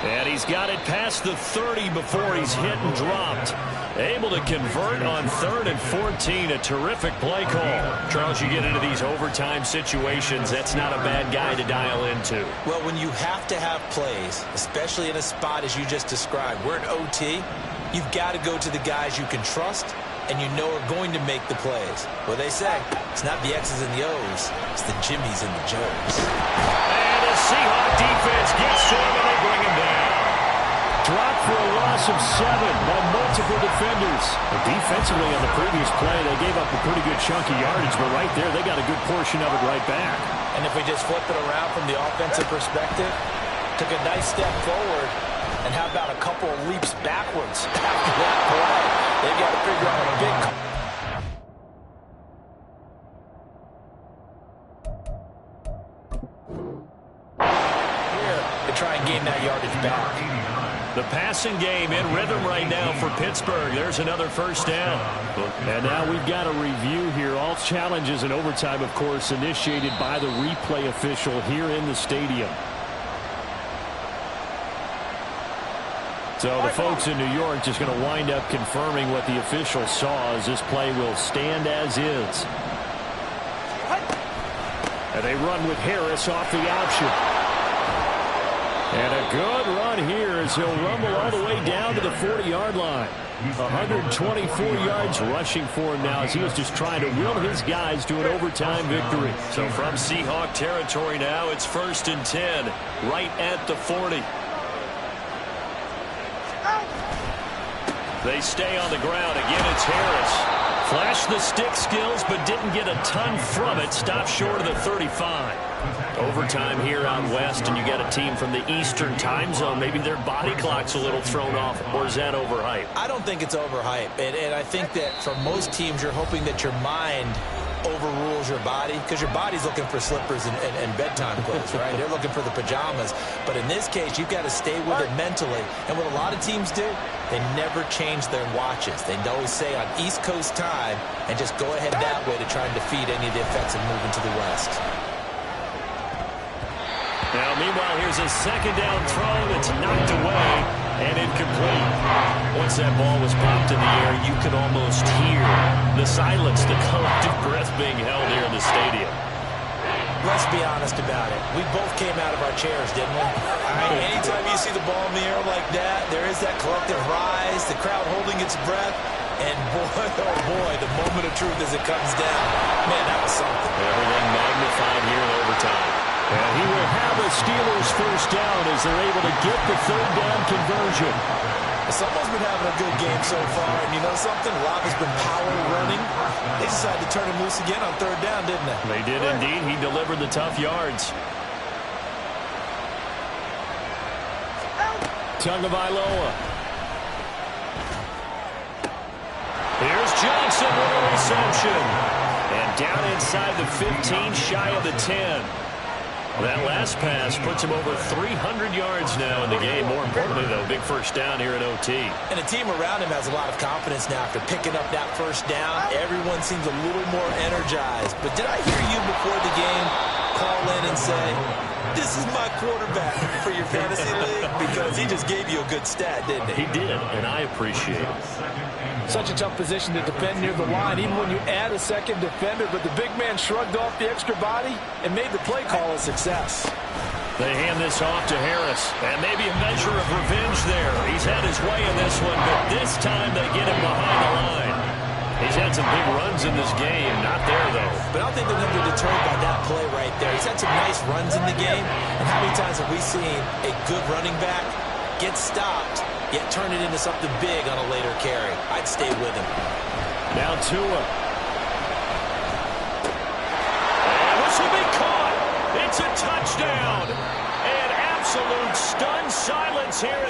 And he's got it past the 30 before he's hit and dropped. Able to convert on 3rd and 14. A terrific play call. Charles, you get into these overtime situations, that's not a bad guy to dial into. Well, when you have to have plays, especially in a spot as you just described, we're in OT, you've got to go to the guys you can trust and you know are going to make the plays. Well, they say, it's not the X's and the O's, it's the Jimmies and the Joes. And the Seahawks defense gets to him and they bring him down. Dropped for a loss of 7 by multiple defenders. But defensively on the previous play, they gave up a pretty good chunk of yardage, but right there, they got a good portion of it right back. And if we just flip it around from the offensive perspective, took a nice step forward, and how about a couple of leaps backwards after that play? They've got to figure out a big... Here, to try and gain that yardage back. The passing game in rhythm right now for Pittsburgh. There's another first down. And now we've got a review here. All challenges in overtime, of course, initiated by the replay official here in the stadium. So the folks in New York just going to wind up confirming what the official saw as this play will stand as is. And they run with Harris off the option. And a good run here as he'll rumble all the way down to the 40-yard line. 124 yards rushing for him now as he was just trying to will his guys to an overtime victory. So from Seahawk territory now, it's 1st and 10, right at the 40. They stay on the ground. Again, it's Harris. Flashed the stick skills, but didn't get a ton from it. Stopped short of the 35. Overtime here out west, and you got a team from the Eastern time zone. Maybe their body clock's a little thrown off, or is that overhyped? I don't think it's overhyped, and I think that for most teams, you're hoping that your mind overrules your body, because your body's looking for slippers and bedtime clothes, right? They're looking for the pajamas. But in this case, you've got to stay with it mentally. And what a lot of teams do, they never change their watches. They always say on East Coast time and just go ahead that way to try and defeat any of the effects of moving to the West. Now, meanwhile, here's a second down throw that's knocked away and incomplete. Once that ball was popped in the air, you could almost hear the silence, the collective breath being held here in the stadium. Let's be honest about it. We both came out of our chairs, didn't we? Anytime you see the ball in the air like that, there is that collective rise, the crowd holding its breath, and boy, oh boy, the moment of truth as it comes down. Man, that was something. Everything magnified here in overtime. And he will have a Steelers first down as they're able to get the third down conversion. Someone's been having a good game so far, and you know something? Rob has been power running. They decided to turn him loose again on third down, didn't they? They did indeed. He delivered the tough yards. Tagovailoa. Here's Johnson with a reception. And down inside the 15, shy of the 10. That last pass puts him over 300 yards now in the game. More importantly, though, big first down here in OT. And the team around him has a lot of confidence now after picking up that first down. Everyone seems a little more energized. But did I hear you before the game call in and say, this is my quarterback for your fantasy league? Because he just gave you a good stat, didn't he? He did, and I appreciate it. Such a tough position to defend near the line, even when you add a second defender. But the big man shrugged off the extra body and made the play call a success. They hand this off to Harris, and maybe a measure of revenge there. He's had his way in this one, but this time they get him behind the line. He's had some big runs in this game. Not there, though. But I don't think they're going to be deterred by that play right there. He's had some nice runs in the game. And how many times have we seen a good running back get stopped, yet turn it into something big on a later carry? I'd stay with him. Now Tua. And this will be caught. It's a touchdown. And absolute stunned silence here.